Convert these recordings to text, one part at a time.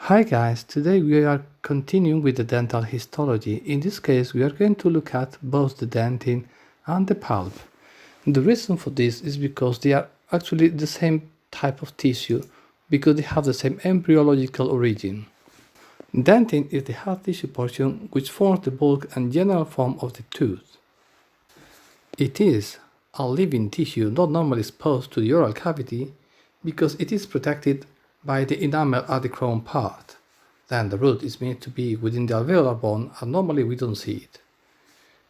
Hi guys, today we are continuing with the dental histology. In this case, we are going to look at both the dentin and the pulp. The reason for this is because they are actually the same type of tissue because they have the same embryological origin. Dentin is the hard tissue portion which forms the bulk and general form of the tooth. It is a living tissue not normally exposed to the oral cavity because it is protected by the enamel at the crown part. Then the root is meant to be within the alveolar bone and normally we don't see it.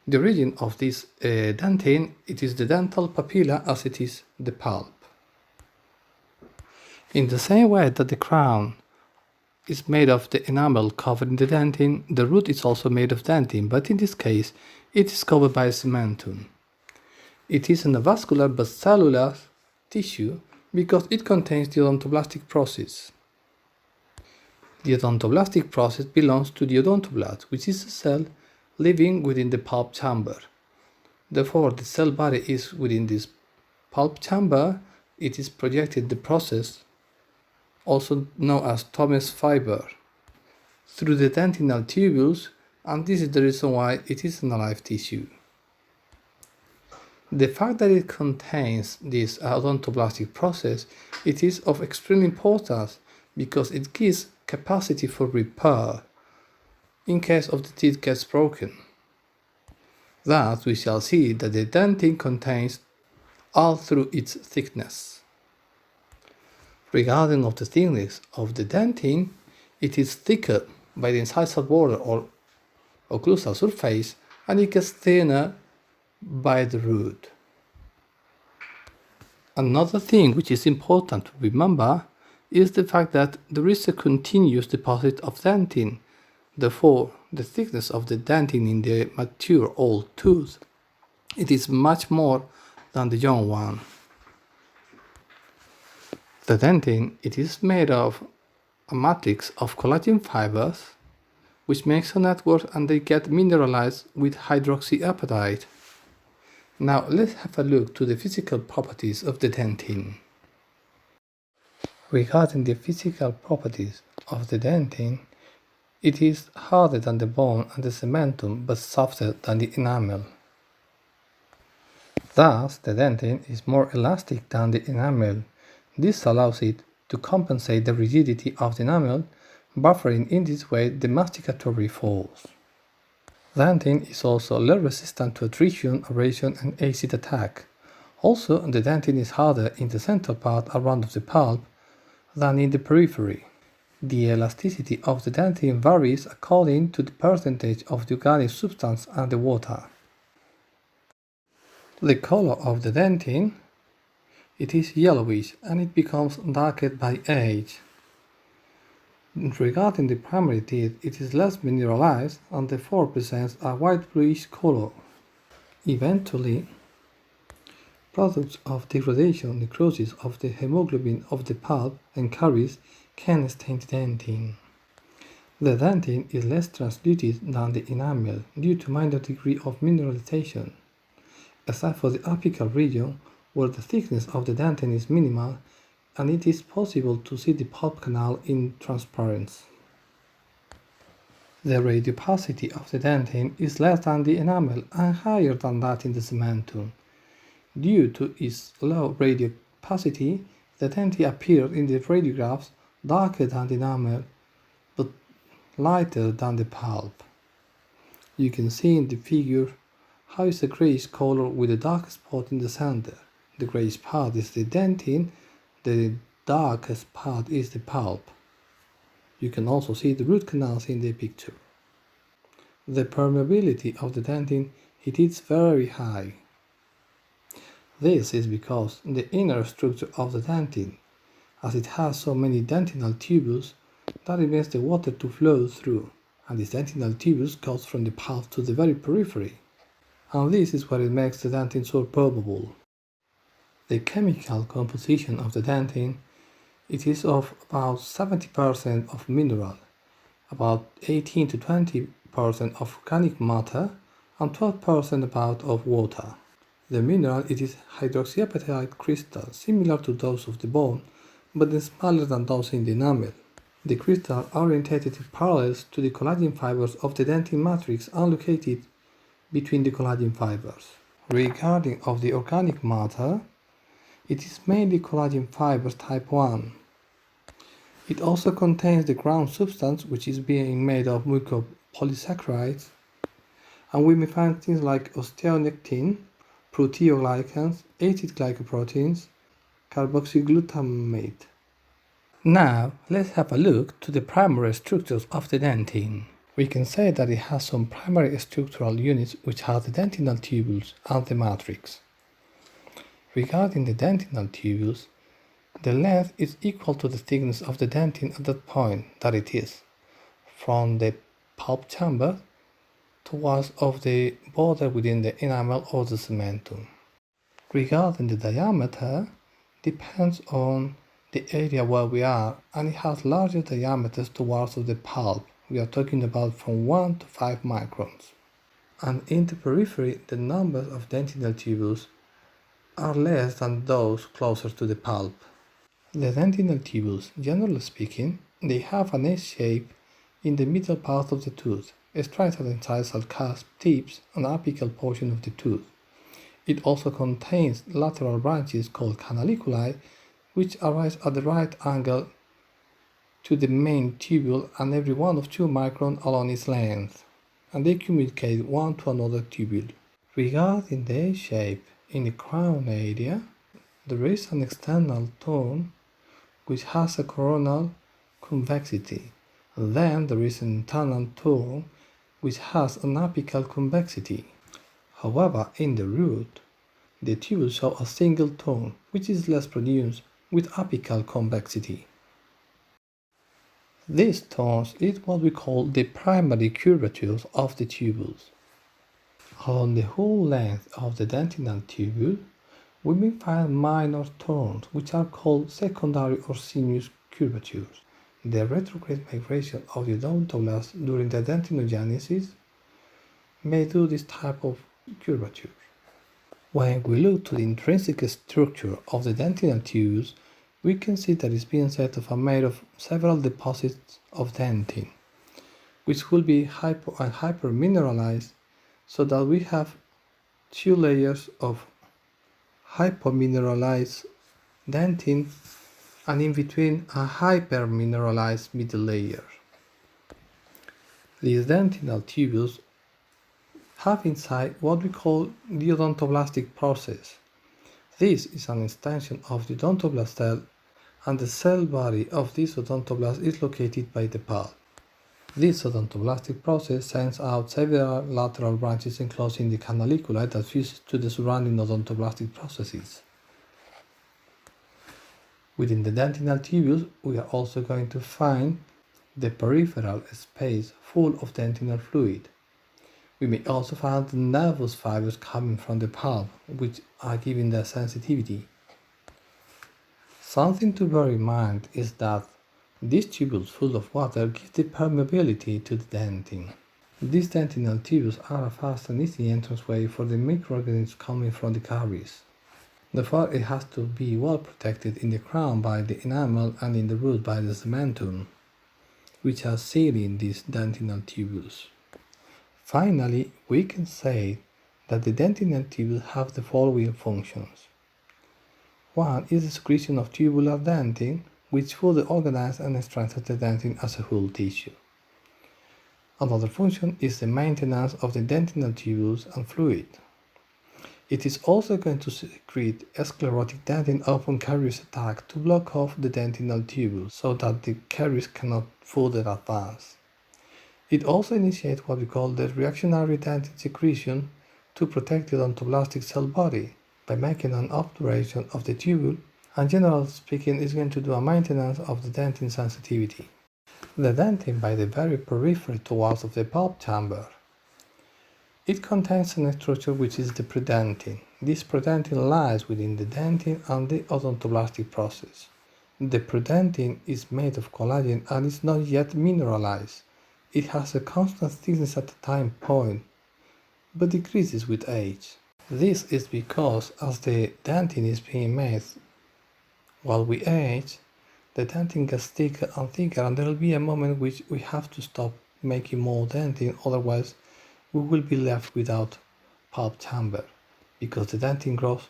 The origin of this dentin, it is the dental papilla as it is the pulp. In the same way that the crown is made of the enamel covering the dentin, the root is also made of dentin, but in this case it is covered by cementum. It is an avascular but cellular tissue because it contains the odontoblastic process. The odontoblastic process belongs to the odontoblast, which is a cell living within the pulp chamber. Therefore, the cell body is within this pulp chamber. It is projected the process, also known as Thomas fiber, through the dentinal tubules, and this is the reason why it is an alive tissue. The fact that it contains this odontoblastic process, it is of extreme importance because it gives capacity for repair in case of the teeth gets broken. Thus, we shall see that the dentin contains all through its thickness. Regarding of the thickness of the dentin, it is thicker by the incisal border or occlusal surface, and it gets thinner by the root. Another thing which is important to remember is the fact that there is a continuous deposit of dentin. Therefore, the thickness of the dentin in the mature old tooth, it is much more than the young one. The dentin, it is made of a matrix of collagen fibers which makes a network and they get mineralized with hydroxyapatite. Now let's have a look to the physical properties of the dentin. Regarding the physical properties of the dentin, it is harder than the bone and the cementum but softer than the enamel. Thus, the dentin is more elastic than the enamel. This allows it to compensate the rigidity of the enamel, buffering in this way the masticatory folds. Dentin is also less resistant to attrition, abrasion, and acid attack. Also, the dentin is harder in the central part around the pulp than in the periphery. The elasticity of the dentin varies according to the percentage of the organic substance and the water. The color of the dentin, it is yellowish and it becomes darker by age. Regarding the primary teeth, it is less mineralized and therefore presents a white-bluish color. Eventually, products of degradation, necrosis of the hemoglobin of the pulp and caries can stain the dentin. The dentin is less translucid than the enamel due to minor degree of mineralization, except for the apical region where the thickness of the dentin is minimal and it is possible to see the pulp canal in transparency. The radiopacity of the dentin is less than the enamel and higher than that in the cementum. Due to its low radiopacity, the dentin appears in the radiographs darker than the enamel but lighter than the pulp. You can see in the figure how it's a grayish color with a dark spot in the center. The grayish part is the dentin. The darkest part is the pulp. You can also see the root canals in the picture. The permeability of the dentin, it is very high. This is because the inner structure of the dentin, as it has so many dentinal tubules, that permits the water to flow through, and these dentinal tubules goes from the pulp to the very periphery. And this is what it makes the dentin so permeable. The chemical composition of the dentin, it is of about 70% of mineral, about 18 to 20% of organic matter, and 12% about of water. The mineral, it is hydroxyapatite crystals, similar to those of the bone, but smaller than those in the enamel. The crystals are orientated parallel to the collagen fibers of the dentin matrix and located between the collagen fibers. Regarding of the organic matter, it is mainly collagen fibers type 1. It also contains the ground substance, which is being made of mucopolysaccharides, and we may find things like osteonectin, proteoglycans, acid glycoproteins, carboxyglutamate. Now, let's have a look to the primary structures of the dentin. We can say that it has some primary structural units which are the dentinal tubules and the matrix. Regarding the dentinal tubules, the length is equal to the thickness of the dentin at that point that it is, from the pulp chamber towards of the border within the enamel or the cementum. Regarding the diameter, depends on the area where we are, and it has larger diameters towards of the pulp. We are talking about from 1 to 5 microns. And in the periphery, the numbers of dentinal tubules are less than those closer to the pulp. The dentinal tubules, generally speaking, they have an S shape in the middle part of the tooth, striatal incisal cusp tips and apical portion of the tooth. It also contains lateral branches called canaliculi, which arise at the right angle to the main tubule and every 1 of 2 microns along its length, and they communicate one to another tubule. Regarding the S shape in the crown area, there is an external tone which has a coronal convexity. Then there is an internal tone which has an apical convexity. However, in the root, the tubules show a single tone which is less pronounced with apical convexity. These tones is what we call the primary curvatures of the tubules. Along the whole length of the dentinal tubule, we may find minor tones which are called secondary or sinuous curvatures. The retrograde migration of the odontoblast during the dentinogenesis may do this type of curvature. When we look to the intrinsic structure of the dentinal tubules, we can see that it's being said to be made of several deposits of dentin, which will be hypo and hypermineralized, so that we have 2 layers of hypomineralized dentin and in between a hypermineralized middle layer. These dentinal tubules have inside what we call the odontoblastic process. This is an extension of the odontoblast cell, and the cell body of this odontoblast is located by the pulp. This odontoblastic process sends out several lateral branches enclosing the canaliculi that fuses to the surrounding odontoblastic processes. Within the dentinal tubules, we are also going to find the peripheral space full of dentinal fluid. We may also find the nervous fibers coming from the pulp, which are giving their sensitivity. Something to bear in mind is that these tubules full of water give the permeability to the dentin. These dentinal tubules are a fast and easy entranceway for the microorganisms coming from the caries. Therefore, it has to be well protected in the crown by the enamel and in the root by the cementum, which are sealing these dentinal tubules. Finally, we can say that the dentinal tubules have the following functions. One is the secretion of tubular dentin, which fully organizes and strengthens the dentin as a whole tissue. Another function is the maintenance of the dentinal tubules and fluid. It is also going to secrete sclerotic dentin upon caries attack to block off the dentinal tubules so that the caries cannot further advance. It also initiates what we call the reactionary dentin secretion to protect the odontoblastic cell body by making an obturation of the tubule, and generally speaking is going to do a maintenance of the dentin sensitivity. The dentin by the very periphery towards of the pulp chamber. It contains a structure which is the predentin. This predentin lies within the dentin and the odontoblastic process. The predentin is made of collagen and is not yet mineralized. It has a constant thickness at the time point, but decreases with age. This is because as the dentin is being made while we age, The dentin gets thicker and thicker, and there will be a moment which we have to stop making more dentin, otherwise we will be left without pulp chamber, because the dentin grows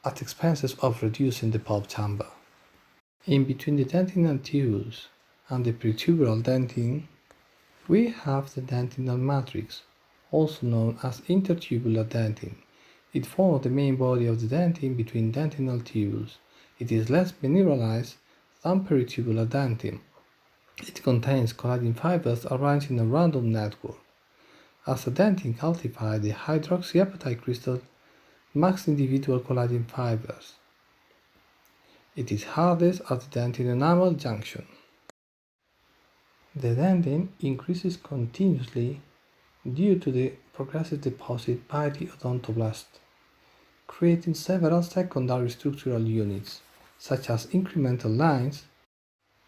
at expenses of reducing the pulp chamber. In between the dentinal tubules and the pretubular dentin, we have the dentinal matrix, also known as intertubular dentin. It forms the main body of the dentin between dentinal tubules. It is less mineralized than peritubular dentin. It contains collagen fibers arranged in a random network. As the dentin calcifies, the hydroxyapatite crystal lacks individual collagen fibers. It is hardest at the dentin-enamel junction. The dentin increases continuously due to the progressive deposit by the odontoblast, creating several secondary structural units, such as incremental lines,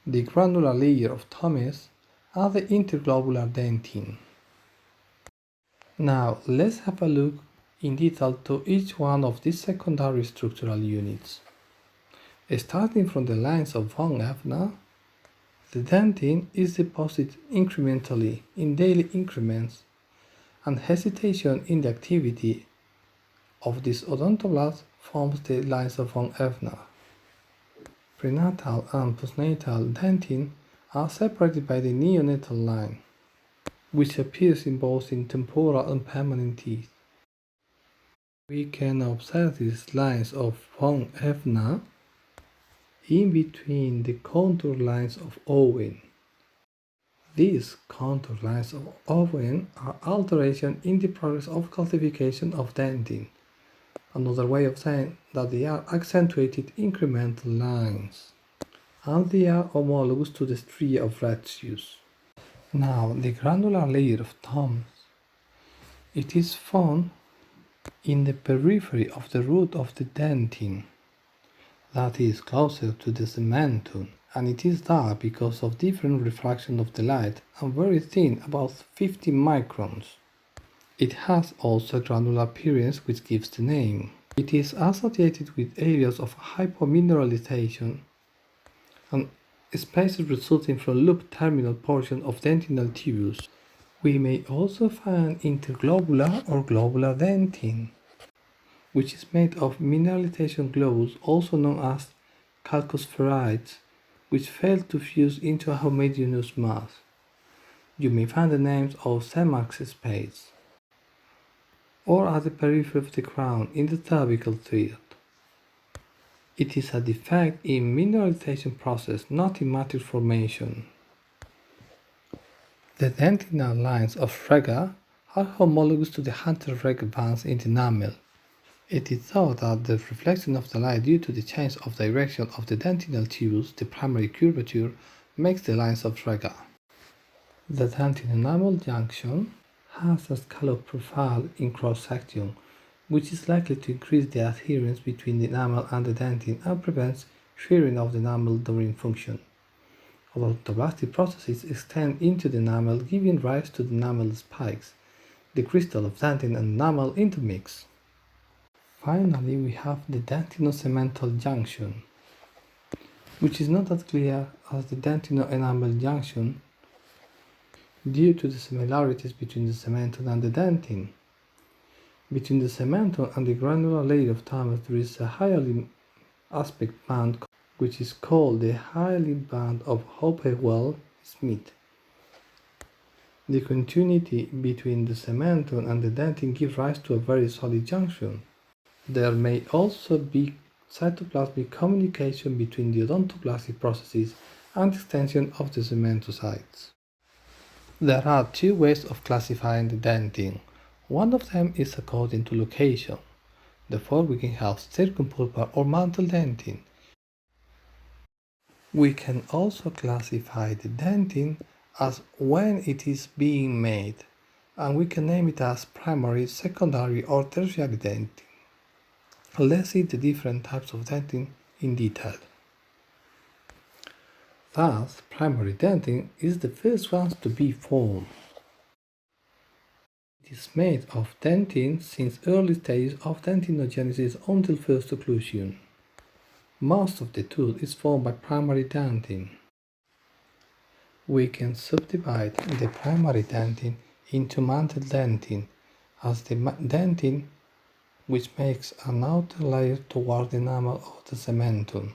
the granular layer of Thomas, and the interglobular dentin. Now, let's have a look in detail to each one of these secondary structural units. Starting from the lines of von Effner, the dentin is deposited incrementally in daily increments, and hesitation in the activity of this odontoblast forms the lines of von Effner. Prenatal and postnatal dentin are separated by the neonatal line, which appears in both temporal and permanent teeth. We can observe these lines of von Effner in between the contour lines of Owen. These contour lines of Owen are alterations in the progress of calcification of dentin. Another way of saying that they are accentuated incremental lines, and they are homologous to the stria of Retzius. Now, the granular layer of Thoms. It is found in the periphery of the root of the dentin, that is closer to the cementum, and it is dark because of different refraction of the light and very thin, about 50 microns. It has also a granular appearance which gives the name. It is associated with areas of hypomineralization and spaces resulting from looped terminal portion of dentinal tubules. We may also find interglobular or globular dentin, which is made of mineralization globules, also known as chalcospheroids, which fail to fuse into a homogeneous mass. You may find the names of Semark's spades, or at the periphery of the crown in the cervical thread. It is a defect in mineralization process, not in matrix formation. The dentinal lines of SCHREGER are homologous to the Hunter-Reger bands in the enamel. It is thought that the reflection of the light due to the change of direction of the dentinal tubules, the primary curvature, makes the lines of SCHREGER. The dentin-enamel junction has a scallop profile in cross-section, which is likely to increase the adherence between the enamel and the dentin and prevents shearing of the enamel during function. Odontoblastic processes extend into the enamel, giving rise to the enamel spikes, the crystal of dentin and enamel intermix. Finally, we have the dentino-cemental junction, which is not as clear as the dentino-enamel junction due to the similarities between the cementum and the dentin. Between the cementum and the granular layer of Thomas there is a hyaline aspect band which is called the hyaline band of Hopewell-Smith. The continuity between the cementum and the dentin gives rise to a very solid junction. There may also be cytoplasmic communication between the odontoblastic processes and extension of the cementocytes. There are two ways of classifying the dentin. One of them is according to location. Therefore, we can have circumpulpar or mantle dentin. We can also classify the dentin as when it is being made, and we can name it as primary, secondary, or tertiary dentin. Let's see the different types of dentin in detail. Thus, primary dentin is the first one to be formed. It is made of dentin since early stages of dentinogenesis until first occlusion. Most of the tooth is formed by primary dentin. We can subdivide the primary dentin into mantle dentin as the dentin which makes an outer layer toward the enamel of the cementum.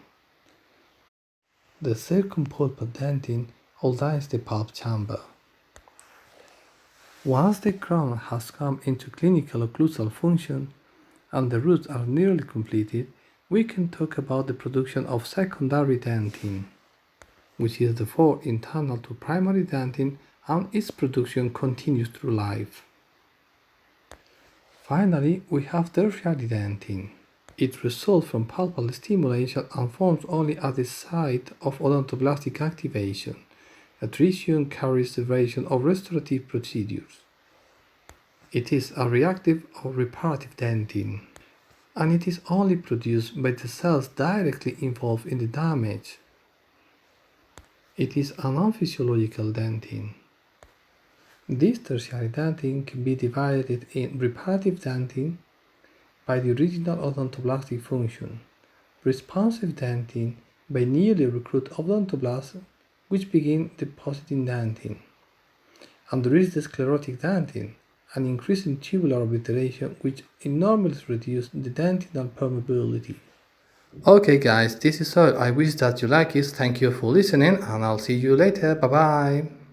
The circumpulpal dentin outlines the pulp chamber. Once the crown has come into clinical occlusal function and the roots are nearly completed, we can talk about the production of secondary dentin, which is therefore internal to primary dentin, and its production continues through life. Finally, we have tertiary dentin. It results from pulpal stimulation and forms only at the site of odontoblastic activation. Attrition carries the variation of restorative procedures. It is a reactive or reparative dentin, and it is only produced by the cells directly involved in the damage. It is a non-physiological dentin. This tertiary dentin can be divided in reparative dentin by the original odontoblastic function, responsive dentin by newly recruited odontoblasts which begin depositing dentin, and there is the sclerotic dentin, an increase in tubular obliteration which enormously reduces the dentinal permeability. Okay guys, this is all. I wish that you like it. Thank you for listening and I'll see you later. Bye bye.